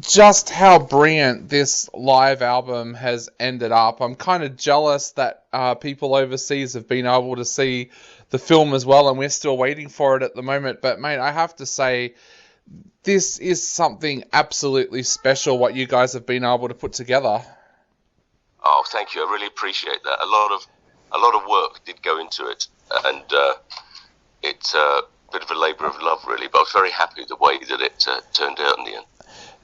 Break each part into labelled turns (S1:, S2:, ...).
S1: just how brilliant this live album has ended up. I'm kind of jealous that people overseas have been able to see the film as well, and we're still waiting for it at the moment. But mate, I have to say, this is something absolutely special what you guys have been able to put together.
S2: Oh, thank you. I really appreciate that. A lot of work did go into it, and it's a bit of a labour of love, really. But I was very happy the way that it turned out in the end.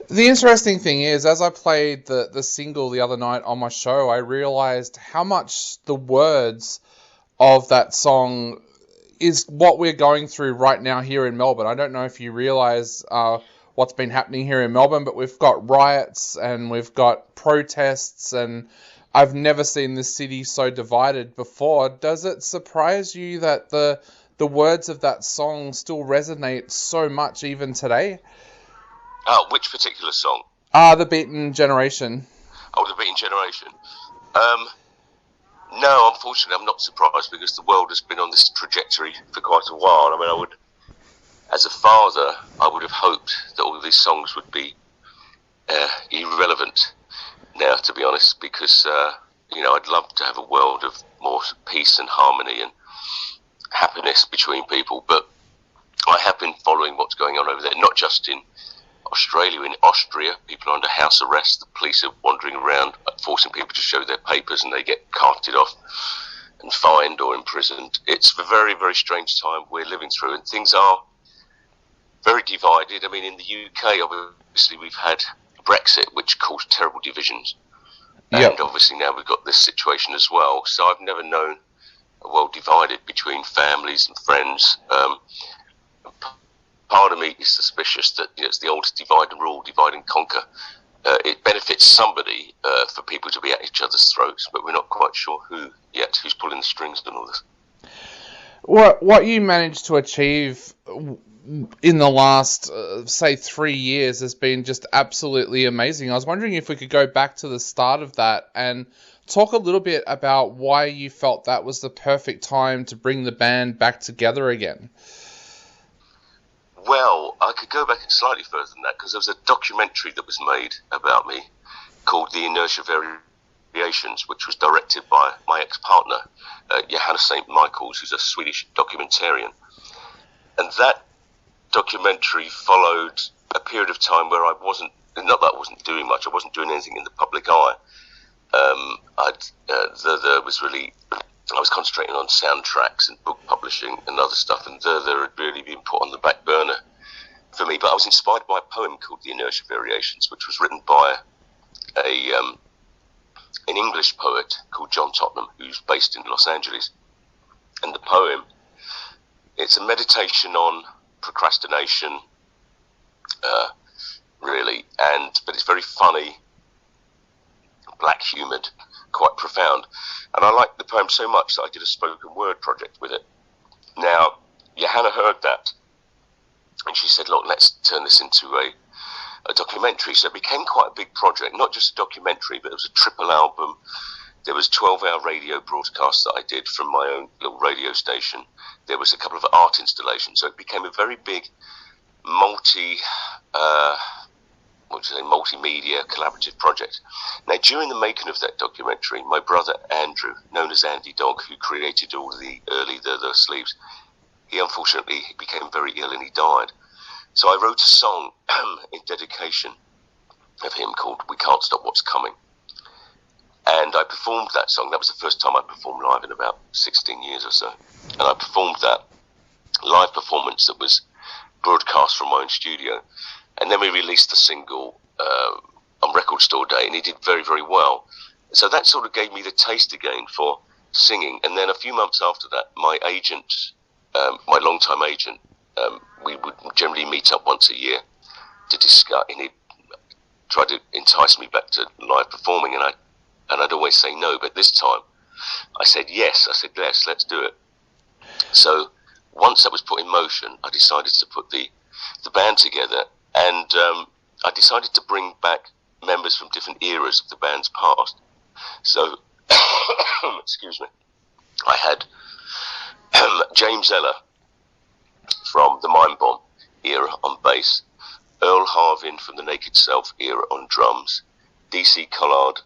S1: The interesting thing is, as I played the single the other night on my show, I realised how much the words of that song is what we're going through right now here in Melbourne. I don't know if you realise what's been happening here in Melbourne, but we've got riots and we've got protests, and I've never seen this city so divided before. Does it surprise you that the words of that song still resonate so much even today?
S2: Which particular song?
S1: The Beaten Generation.
S2: Oh, The Beaten Generation. No, unfortunately, I'm not surprised, because the world has been on this trajectory for quite a while. I mean, as a father, I would have hoped that all of these songs would be irrelevant now, to be honest, because, I'd love to have a world of more peace and harmony and happiness between people. But I have been following what's going on over there, not just in Australia, in Austria. People are under house arrest. The police are wandering around forcing people to show their papers, and they get carted off and fined or imprisoned. It's a very, very strange time we're living through, and things are very divided. I mean, in the UK, obviously, we've had Brexit, which caused terrible divisions.
S1: Yep.
S2: And obviously now we've got this situation as well. So I've never known a world divided between families and friends. Part of me is suspicious that it's the old divide and rule, divide and conquer. It benefits somebody for people to be at each other's throats, but we're not quite sure who's pulling the strings and all this.
S1: What you managed to achieve in the last, say, 3 years has been just absolutely amazing. I was wondering if we could go back to the start of that and talk a little bit about why you felt that was the perfect time to bring the band back together again.
S2: Well, I could go back slightly further than that, because there was a documentary that was made about me called The Inertia Variations, which was directed by my ex-partner, Johanna St. Michaels, who's a Swedish documentarian. And that documentary followed a period of time where I wasn't doing much, I wasn't doing anything in the public eye. I was concentrating on soundtracks and book publishing and other stuff, and there had really been put on the back burner for me. But I was inspired by a poem called The Inertia Variations, which was written by an English poet called John Tottenham, who's based in Los Angeles. And the poem, it's a meditation on procrastination, really, but it's very funny, black-humoured, quite profound. And I liked the poem so much that I did a spoken word project with it. Now, Johanna heard that, and she said, look, let's turn this into a documentary. So it became quite a big project, not just a documentary, but it was a triple album. There was 12-hour radio broadcasts that I did from my own little radio station. There was a couple of art installations. So it became a very big multimedia collaborative project. Now, during the making of that documentary, my brother Andrew, known as Andy Dog, who created all the early The Sleeves, he unfortunately became very ill and he died. So I wrote a song in dedication of him called We Can't Stop What's Coming. And I performed that song. That was the first time I performed live in about 16 years or so. And I performed that live performance that was broadcast from my own studio. And then we released the single on Record Store Day, and it did very, very well. So that sort of gave me the taste again for singing. And then a few months after that, my agent, my long-time agent, we would generally meet up once a year to discuss, and he'd try to entice me back to live performing, and I'd always say no, but this time I said yes. I said, yes, let's do it. So once that was put in motion, I decided to put the band together, and I decided to bring back members from different eras of the band's past. So, excuse me, I had James Eller from the Mind Bomb era on bass, Earl Harvin from the Naked Self era on drums, DC Collard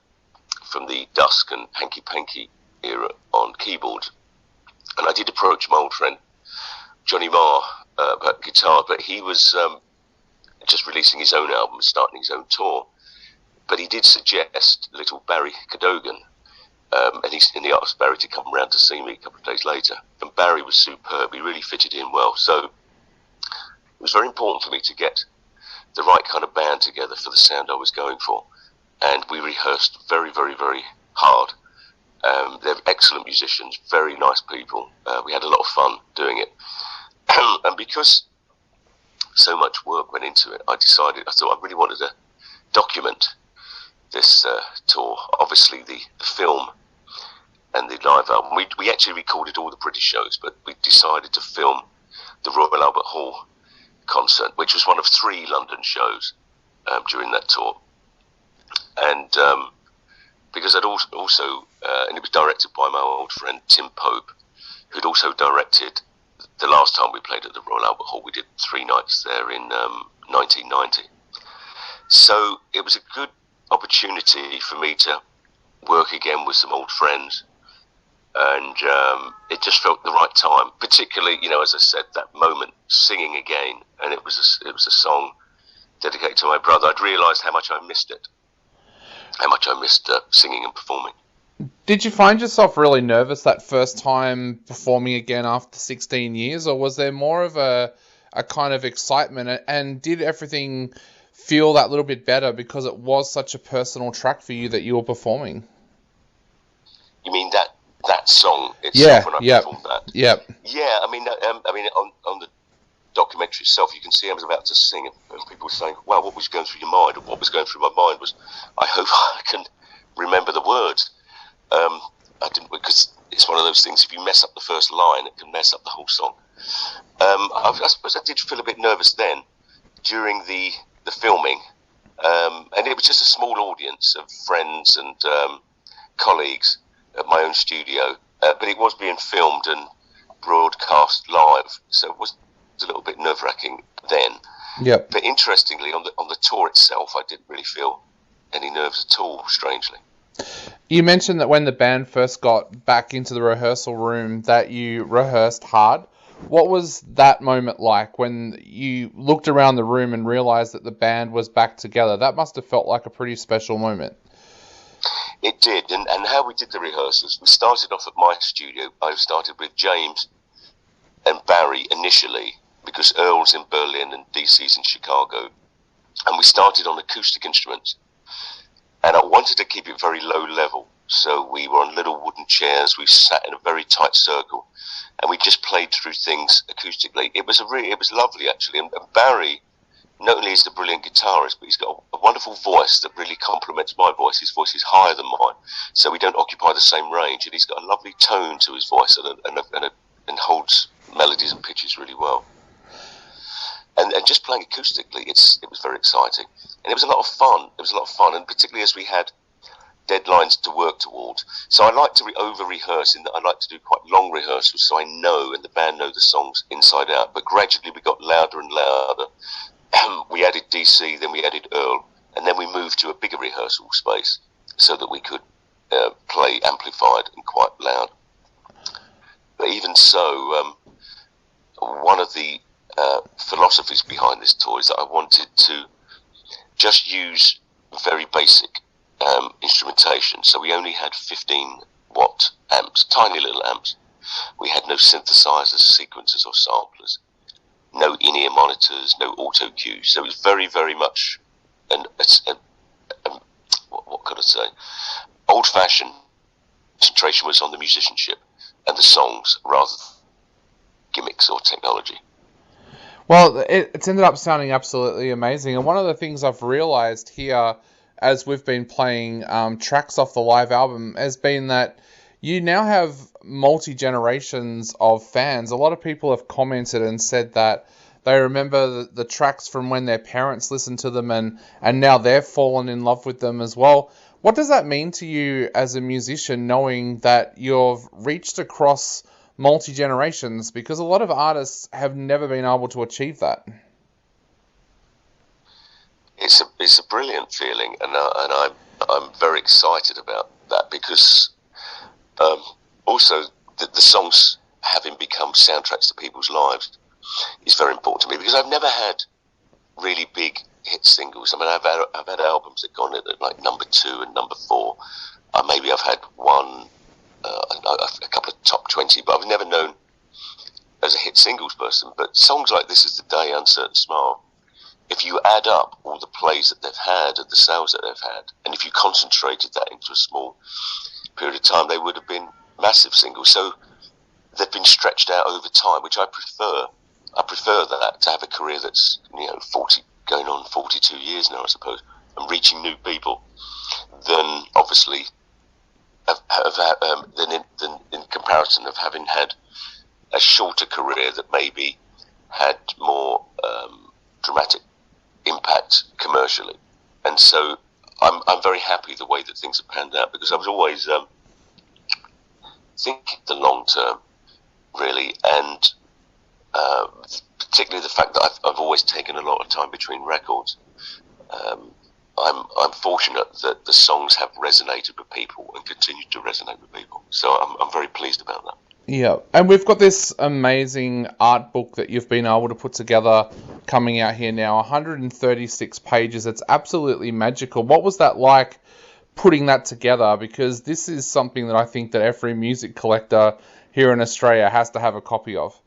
S2: from the Dusk and Hanky Panky era on keyboard. And I did approach my old friend Johnny Marr about guitar, but he was just releasing his own album, starting his own tour. But he did suggest little Barry Cadogan, and he asked Barry to come round to see me a couple of days later. And Barry was superb. He really fitted in well. So it was very important for me to get the right kind of band together for the sound I was going for. And we rehearsed very, very, very hard. They're excellent musicians, very nice people. We had a lot of fun doing it. And because so much work went into it, I thought I really wanted to document this tour. Obviously the film and the live album. We actually recorded all the British shows, but we decided to film the Royal Albert Hall concert, which was one of 3 London shows during that tour. And because I'd also and it was directed by my old friend Tim Pope, who'd also directed the last time we played at the Royal Albert Hall. We did 3 nights there in 1990. So it was a good opportunity for me to work again with some old friends, and it just felt the right time. Particularly, as I said, that moment singing again, and it was a song dedicated to my brother. I'd realised how much I missed it, how much I missed singing and performing.
S1: Did you find yourself really nervous that first time performing again after 16 years, or was there more of a kind of excitement, and did everything feel that little bit better because it was such a personal track for you that you were performing?
S2: You mean that song itself? When I performed that?
S1: Yeah.
S2: Yeah. I mean, on the documentary itself, you can see I was about to sing, and people were saying, "Wow, what was going through your mind?" And what was going through my mind was, "I hope I can remember the words." I didn't, because it's one of those things. If you mess up the first line, it can mess up the whole song. I suppose I did feel a bit nervous then during the filming, and it was just a small audience of friends and colleagues at my own studio, but it was being filmed and broadcast live, so it was a little bit nerve-wracking then.
S1: Yep.
S2: But interestingly, on the tour itself, I didn't really feel any nerves at all, strangely.
S1: You mentioned that when the band first got back into the rehearsal room that you rehearsed hard. What was that moment like when you looked around the room and realised that the band was back together? That must have felt like a pretty special moment.
S2: It did, and how we did the rehearsals, we started off at my studio. I started with James and Barry initially, because Earl's in Berlin and DC's in Chicago, and we started on acoustic instruments. And I wanted to keep it very low level, so we were on little wooden chairs. We sat in a very tight circle, and we just played through things acoustically. It was lovely, actually. And Barry, not only is he a brilliant guitarist, but he's got a wonderful voice that really complements my voice. His voice is higher than mine, so we don't occupy the same range. And he's got a lovely tone to his voice, and holds melodies and pitches really well. And just playing acoustically, it was very exciting, and it was a lot of fun. And particularly as we had deadlines to work towards. So I like to over-rehearse, in that I like to do quite long rehearsals, so I know and the band know the songs inside out. But gradually we got louder and louder. We added DC, then we added Earl, and then we moved to a bigger rehearsal space so that we could play amplified and quite loud. But even so, one of the philosophies behind this tour is that I wanted to just use very basic instrumentation. So we only had 15-watt amps, tiny little amps. We had no synthesizers, sequencers or samplers, no in-ear monitors, no auto cues. So it was very, very much what could I say? Old-fashioned. Concentration was on the musicianship and the songs rather than gimmicks or technology.
S1: Well, it's ended up sounding absolutely amazing. And one of the things I've realised here, as we've been playing tracks off the live album, has been that you now have multi-generations of fans. A lot of people have commented and said that they remember the tracks from when their parents listened to them, and now they've fallen in love with them as well. What does that mean to you as a musician, knowing that you've reached across multi-generations? Because a lot of artists have never been able to achieve that.
S2: brilliant feeling, and I'm very excited about that because also the songs having become soundtracks to people's lives is very important to me, because I've never had really big hit singles. I mean, I've had albums that gone at like number 2 and number 4. Maybe I've had one, a couple of top 20, but I've never known as a hit singles person. But songs like This Is the Day, Uncertain Smile, if you add up all the plays that they've had and the sales that they've had, and if you concentrated that into a small period of time, they would have been massive singles. So they've been stretched out over time, which I prefer. I prefer that, to have a career that's 40, going on 42 years now, I suppose, and reaching new people, than obviously than in comparison of having had a shorter career that maybe had more dramatic impact commercially. And so I'm very happy the way that things have panned out, because I was always thinking the long term, really, and particularly the fact that I've always taken a lot of time between records. I'm fortunate that the songs have resonated with people and continue to resonate with people. So I'm very pleased about that.
S1: Yeah, and we've got this amazing art book that you've been able to put together coming out here now, 136 pages. It's absolutely magical. What was that like, putting that together? Because this is something that I think that every music collector here in Australia has to have a copy of.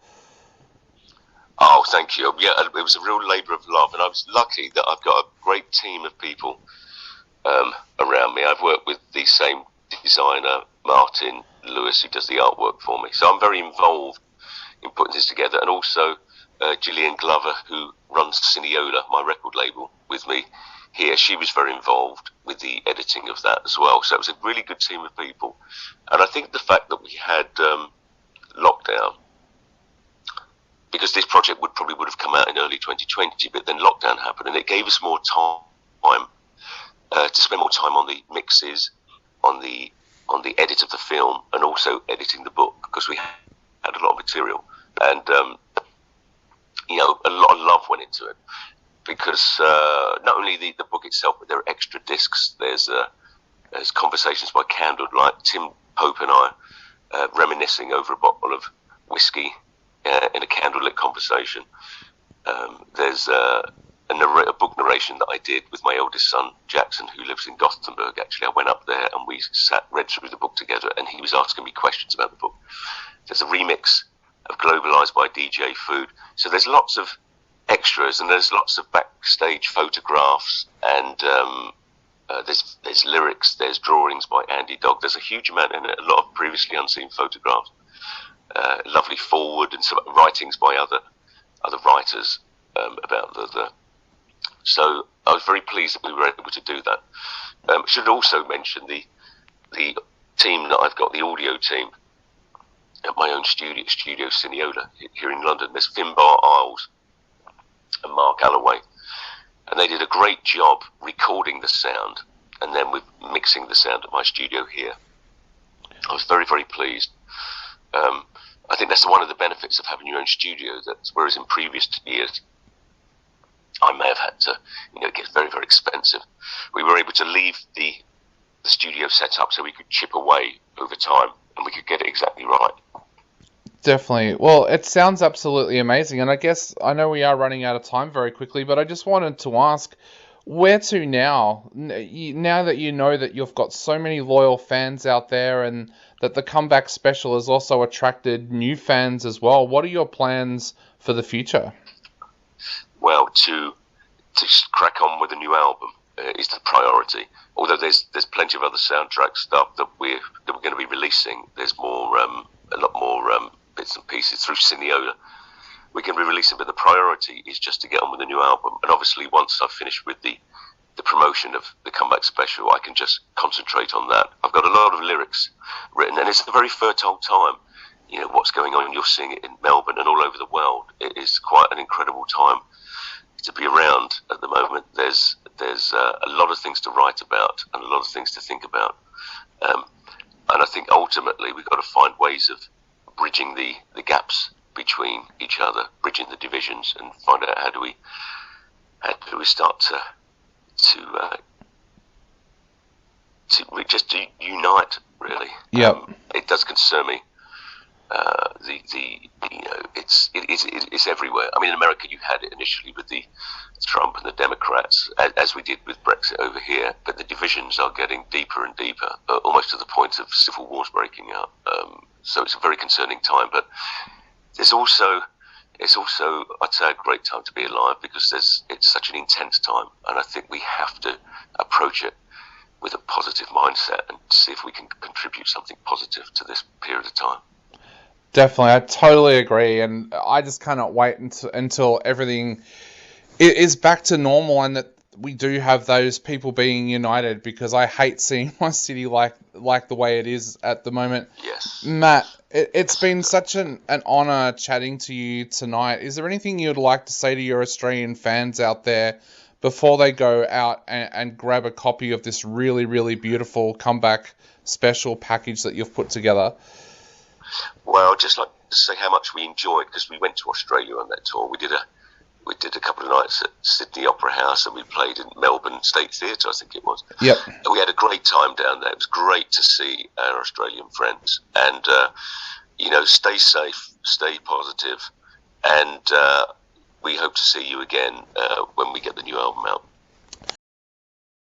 S2: Oh, thank you. Yeah, it was a real labour of love, and I was lucky that I've got a great team of people around me. I've worked with the same designer, Martin Lewis, who does the artwork for me. So I'm very involved in putting this together, and also Gillian Glover, who runs Cineola, my record label, with me here. She was very involved with the editing of that as well. So it was a really good team of people. And I think the fact that we had lockdown, because this project would have come out in early 2020, but then lockdown happened, and it gave us more time to spend more time on the mixes, on the edit of the film, and also editing the book, because we had a lot of material, and a lot of love went into it, because not only the book itself, but there are extra discs. There's conversations by candlelight, Tim Pope and I reminiscing over a bottle of whiskey in a candlelit conversation. There's a book narration that I did with my eldest son, Jackson, who lives in Gothenburg. Actually, I went up there and we read through the book together, and he was asking me questions about the book. There's a remix of Globalized by DJ Food. So there's lots of extras, and there's lots of backstage photographs, and there's lyrics, there's drawings by Andy Dog. There's a huge amount in it, a lot of previously unseen photographs. Lovely forward and some writings by other writers about the. So I was very pleased that we were able to do that. I should also mention the team that I've got, the audio team at my own studio Cineola here in London. There's Finbar Isles and Mark Alloway, and they did a great job recording the sound and then with mixing the sound at my studio here. I was very, very pleased. I think that's one of the benefits of having your own studio, that whereas in previous years I may have had to, it gets very, very expensive. We were able to leave the studio set up so we could chip away over time and we could get it exactly right.
S1: Definitely. Well, it sounds absolutely amazing, and I guess I know we are running out of time very quickly, but I just wanted to ask, where to now? Now that you know that you've got so many loyal fans out there, and that the comeback special has also attracted new fans as well, what are your plans for the future?
S2: Well, to crack on with a new album is the priority. Although there's plenty of other soundtrack stuff that we're going to be releasing. There's more a lot more bits and pieces through Cineola. We can be releasing, but the priority is just to get on with the new album. And obviously, once I've finished with the promotion of the comeback special, I can just concentrate on that. I've got a lot of lyrics written, and it's a very fertile time. What's going on, you're seeing it in Melbourne and all over the world. It is quite an incredible time to be around at the moment. There's a lot of things to write about and a lot of things to think about. And I think ultimately we've got to find ways of bridging the gaps between each other, bridging the divisions, and find out how do we start just unite. Really,
S1: Yep.
S2: it does concern me. It's everywhere. I mean, in America, you had it initially with the Trump and the Democrats, as we did with Brexit over here. But the divisions are getting deeper and deeper, almost to the point of civil wars breaking out. So it's a very concerning time. But it's also, I'd say, a great time to be alive, because it's such an intense time, and I think we have to approach it with a positive mindset and see if we can contribute something positive to this period of time.
S1: Definitely, I totally agree, and I just cannot wait until everything is back to normal and that we do have those people being united, because I hate seeing my city like the way it is at the moment.
S2: Yes.
S1: Matt, it's been such an honour chatting to you tonight. Is there anything you'd like to say to your Australian fans out there before they go out and grab a copy of this really, really beautiful comeback special package that you've put together?
S2: Well, I'd just like to say how much we enjoyed, because we went to Australia on that tour. We did a couple of nights at Sydney Opera House, and we played in Melbourne State Theatre, I think it was.
S1: Yep.
S2: And we had a great time down there. It was great to see our Australian friends. And, stay safe, stay positive, and we hope to see you again when we get the new album out.